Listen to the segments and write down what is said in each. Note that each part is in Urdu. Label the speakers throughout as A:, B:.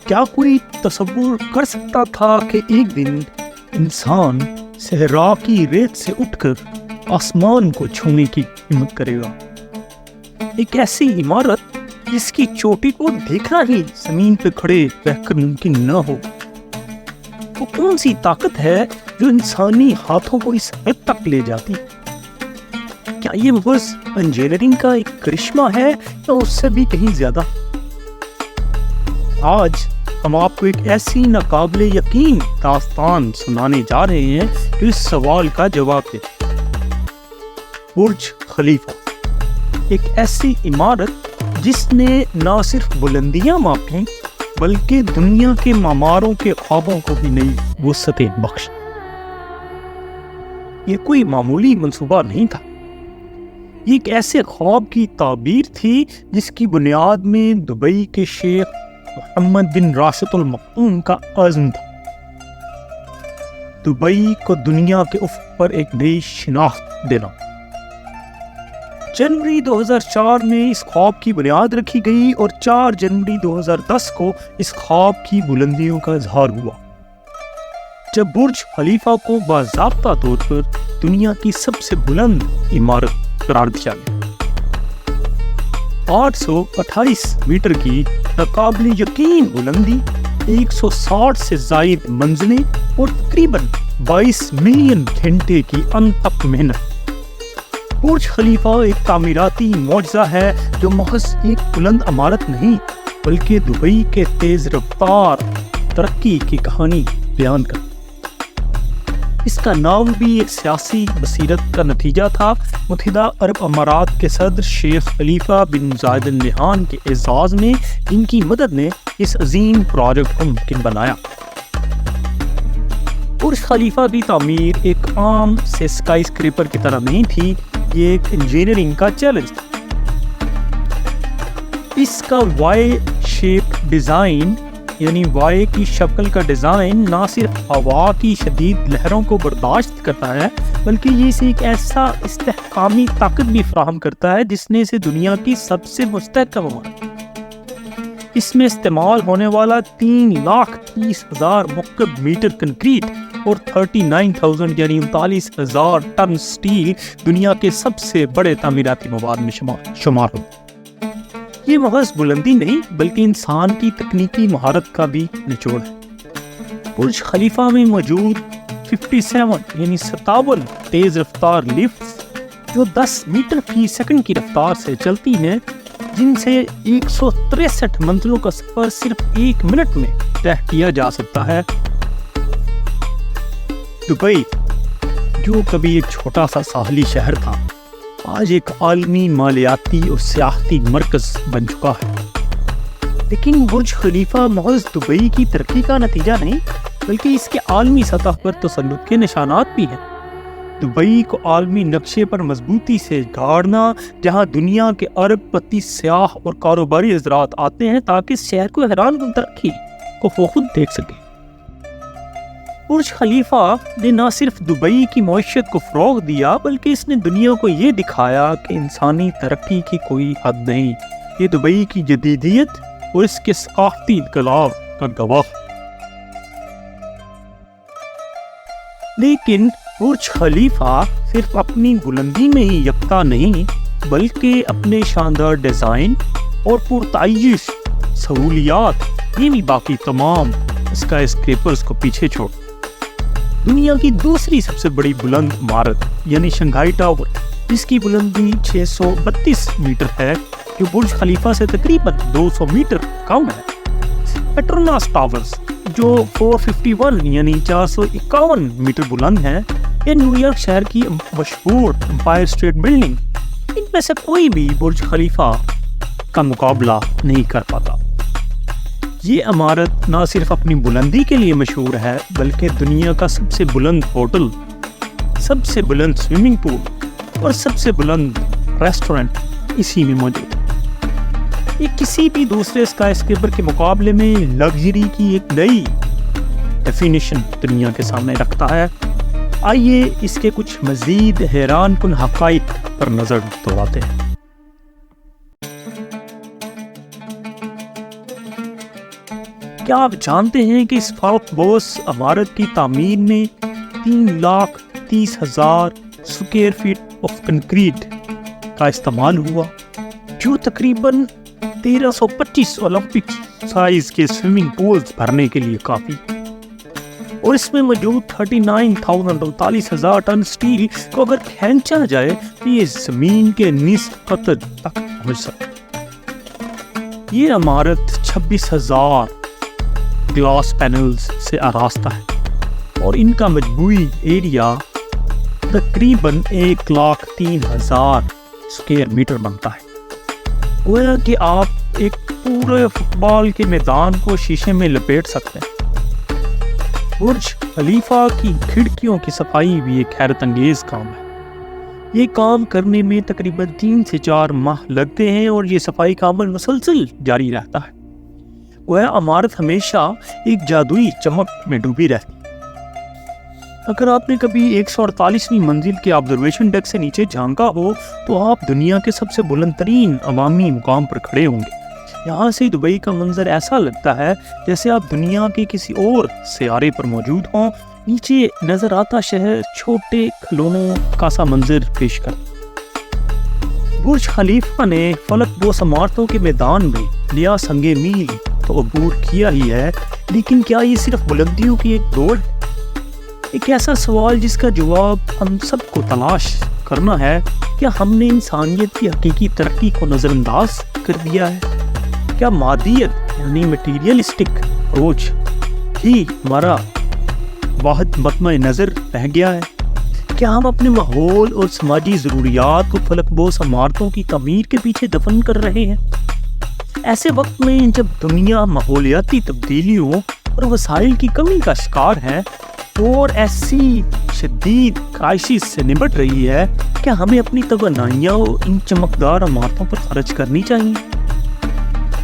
A: کیا کوئی تصور کر سکتا تھا کہ ایک دن انسان صحرا کی ریت سے اٹھ کر آسمان کو چھونے کی ہمت کرے گا؟ ایک ایسی عمارت جس کی چوٹی کو دیکھنا ہی زمین پہ کھڑے رہ کر ممکن نہ ہو۔ وہ کون سی طاقت ہے جو انسانی ہاتھوں کو اس حد تک لے جاتی؟ کیا یہ محض انجینئرنگ کا ایک کرشمہ ہے یا اس سے بھی کہیں زیادہ؟ آج ہم آپ کو ایک ایسی ناقابل یقین داستان سنانے جا رہے ہیں جو اس سوال کا جواب دے۔ برج خلیفہ، ایک ایسی عمارت جس نے نہ صرف بلندیاں ماپیں بلکہ دنیا کے معماروں کے خوابوں کو بھی نئی وسعتیں بخشی۔ یہ کوئی معمولی منصوبہ نہیں تھا، یہ ایک ایسے خواب کی تعبیر تھی جس کی بنیاد میں دبئی کے شیخ محمد بن راشد المختوم کا عزم تھا۔ دبئی کو دنیا کے افق پر ایک نئی شناخت دینا۔ جنوری 2004 میں اس خواب کی بنیاد رکھی گئی اور 4 جنوری 2010 کو اس خواب کی بلندیوں کا اظہار ہوا، جب برج خلیفہ کو باضابطہ طور پر دنیا کی سب سے بلند عمارت قرار دیا گیا۔ 828 میٹر کی ناقابل یقین بلندی، 160 سے زائد منزلیں اور تقریباً 22 ملین گھنٹے کی انتھک محنت۔ برج خلیفہ ایک تعمیراتی معجزہ ہے جو محض ایک بلند عمارت نہیں بلکہ دبئی کے تیز رفتار ترقی کی کہانی بیان کرتا ہے۔ اس کا نام بھی ایک سیاسی بصیرت کا نتیجہ تھا۔ متحدہ عرب امارات کے صدر شیخ خلیفہ بن زائد ال نہیان کے اعزاز میں ان کی مدد نے اس عظیم پروجیکٹ کو ممکن بنایا۔ برج خلیفہ کی تعمیر ایک عام سے اسکائی اسکریپر کی طرح نہیں تھی، یہ ایک انجینئرنگ کا چیلنج تھا۔ اس کا وائی شیپ ڈیزائن، یعنی وائی کی شکل کا ڈیزائن، نہ صرف ہوا کی شدید لہروں کو برداشت کرتا ہے بلکہ یہ اسے ایک ایسا استحکامی طاقت بھی فراہم کرتا ہے جس نے اسے دنیا کی سب سے مستحکم عمارت۔ اس میں استعمال ہونے والا 3,30,000 مکعب میٹر کنکریٹ اور 39,000 یعنی 39,000 ٹن سٹیل دنیا کے سب سے بڑے تعمیراتی مواد میں شمار ہوتا ہے۔ یہ محض بلندی نہیں بلکہ انسان کی تکنیکی مہارت کا بھی نچوڑ ہے۔ برج خلیفہ میں موجود 57 یعنی 57 تیز رفتار لفٹس جو 10 میٹر فی سیکنڈ کی رفتار سے چلتی ہیں، جن سے 163 منزلوں کا سفر صرف 1 منٹ میں طے کیا جا سکتا ہے۔ دبئی، جو کبھی ایک چھوٹا سا ساحلی شہر تھا، آج ایک عالمی مالیاتی اور سیاحتی مرکز بن چکا ہے۔ لیکن برج خلیفہ محض دبئی کی ترقی کا نتیجہ نہیں بلکہ اس کے عالمی سطح پر تسلط کے نشانات بھی ہیں۔ دبئی کو عالمی نقشے پر مضبوطی سے گاڑنا، جہاں دنیا کے ارب پتی سیاح اور کاروباری حضرات آتے ہیں تاکہ اس شہر کو حیران کن ترقی کو وہ خود دیکھ سکے۔ برج خلیفہ نے نہ صرف دبئی کی معیشت کو فروغ دیا بلکہ اس نے دنیا کو یہ دکھایا کہ انسانی ترقی کی کوئی حد نہیں۔ یہ دبئی کی جدیدیت اور اس کے ثقافتی انقلاب کا گواہ۔ لیکن برج خلیفہ صرف اپنی بلندی میں ہی یکتا نہیں بلکہ اپنے شاندار ڈیزائن اور پرتعیش سہولیات یہ بھی باقی تمام اسکائی اسکریپرز کو پیچھے چھوڑ۔ دنیا کی دوسری سب سے بڑی بلند عمارت یعنی شنگھائی ٹاور، جس کی بلندی 632 میٹر ہے، جو برج خلیفہ سے تقریباً 200 میٹر کم ہے۔ پیٹروناس ٹاورز جو 451 یعنی 451 میٹر بلند ہے، یہ نیو یارک شہر کی مشہور امپائر اسٹیٹ بلڈنگ، ان میں سے کوئی بھی برج خلیفہ کا مقابلہ نہیں کر پاتا۔ یہ عمارت نہ صرف اپنی بلندی کے لیے مشہور ہے بلکہ دنیا کا سب سے بلند ہوٹل، سب سے بلند سوئمنگ پول اور سب سے بلند ریسٹورنٹ اسی میں موجود ہے۔ یہ کسی بھی دوسرے اسکائی اسکریپر کے مقابلے میں لگژری کی ایک نئی ڈیفینیشن دنیا کے سامنے رکھتا ہے۔ آئیے اس کے کچھ مزید حیران کن حقائق پر نظر دوڑاتے ہیں۔ کیا آپ جانتے ہیں کہ اس فلک بوس عمارت کی تعمیر میں 3,30,000 اسکوائر فٹ آف کنکریٹ کا استعمال ہوا، جو تقریباً 1325 اولمپک سائز کے سوئمنگ پولز بھرنے کے لیے کافی، اور اس میں موجود 39,000 ٹن سٹیل کو اگر کھینچا جائے تو یہ زمین کے نصف قطر تک پہنچ سکتا۔ یہ عمارت 26,000 گلاس پینلز سے آراستہ ہے اور ان کا مجموعی ایریا تقریباً 1,03,000 اسکوائر میٹر بنتا ہے۔ گویا کہ آپ ایک پورے فٹ بال کے میدان کو شیشے میں لپیٹ سکتے ہیں۔ برج خلیفہ کی کھڑکیوں کی صفائی بھی ایک حیرت انگیز کام ہے۔ یہ کام کرنے میں تقریباً 3 سے 4 ماہ لگتے ہیں اور یہ صفائی کا عمل مسلسل جاری رہتا ہے۔ وہ عمارت ہمیشہ ایک جادوئی چمک میں ڈوبی رہتی ہے۔ اگر آپ نے کبھی 148ویں منزل کے آبزرویشن ڈیک سے نیچے جھانکا ہو تو آپ دنیا کے سب سے بلند ترین عوامی مقام پر کھڑے ہوں گے۔ یہاں سے دبئی کا منظر ایسا لگتا ہے جیسے آپ دنیا کے کسی اور سیارے پر موجود ہوں۔ نیچے نظر آتا شہر چھوٹے کھلونوں کا سا منظر پیش کرتا۔ برج خلیفہ نے فلک بوس عمارتوں کے میدان میں نیا سنگ میل تو عبور کیا ہی ہے، لیکن کیا یہ صرف بلندیوں کی ایک دوڑ ہے؟ ایک ایسا سوال جس کا جواب ہم سب کو تلاش کرنا ہے۔ کیا ہم نے انسانیت کی حقیقی ترقی کو نظر انداز کر دیا ہے؟ کیا مادیت یعنی میٹیریلسٹک اپروچ ہی ہمارا واحد مطمع نظر رہ گیا ہے؟ کیا ہم اپنے ماحول اور سماجی ضروریات کو فلک بوس عمارتوں کی تعمیر کے پیچھے دفن کر رہے ہیں؟ ایسے وقت میں جب دنیا ماحولیاتی تبدیلیوں اور وسائل کی کمی کا شکار ہے اور ایسی شدید کرائسس سے نمٹ رہی ہے، کیا ہمیں اپنی توانائیاں ان چمکدار عمارتوں پر خرچ کرنی چاہیے،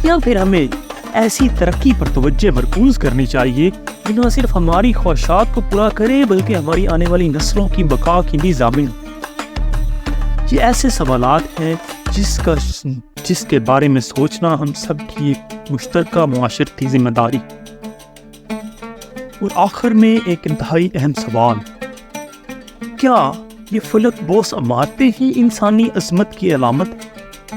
A: یا پھر ہمیں ایسی ترقی پر توجہ مرکوز کرنی چاہیے جو نہ صرف ہماری خواہشات کو پورا کرے بلکہ ہماری آنے والی نسلوں کی بقا کی بھی ضامن ہو؟ یہ ایسے سوالات ہیں جس کے بارے میں سوچنا ہم سب کی ایک مشترکہ معاشرتی ذمہ داری۔ اور آخر میں ایک انتہائی اہم سوال، کیا یہ فلک بوس عمارتیں ہی انسانی عظمت کی علامت ہے،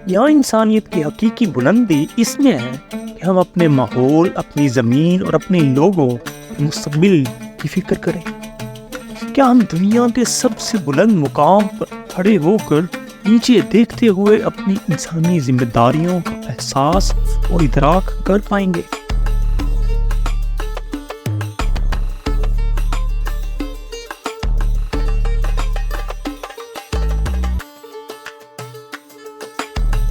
A: یا انسانیت کی حقیقی بلندی اس میں ہے کہ ہم اپنے ماحول، اپنی زمین اور اپنے لوگوں مستقبل کی فکر کریں؟ کیا ہم دنیا کے سب سے بلند مقام پر کھڑے ہو کر نیچے دیکھتے ہوئے اپنی انسانی ذمہ داریوں کا احساس اور ادراک کر پائیں گے؟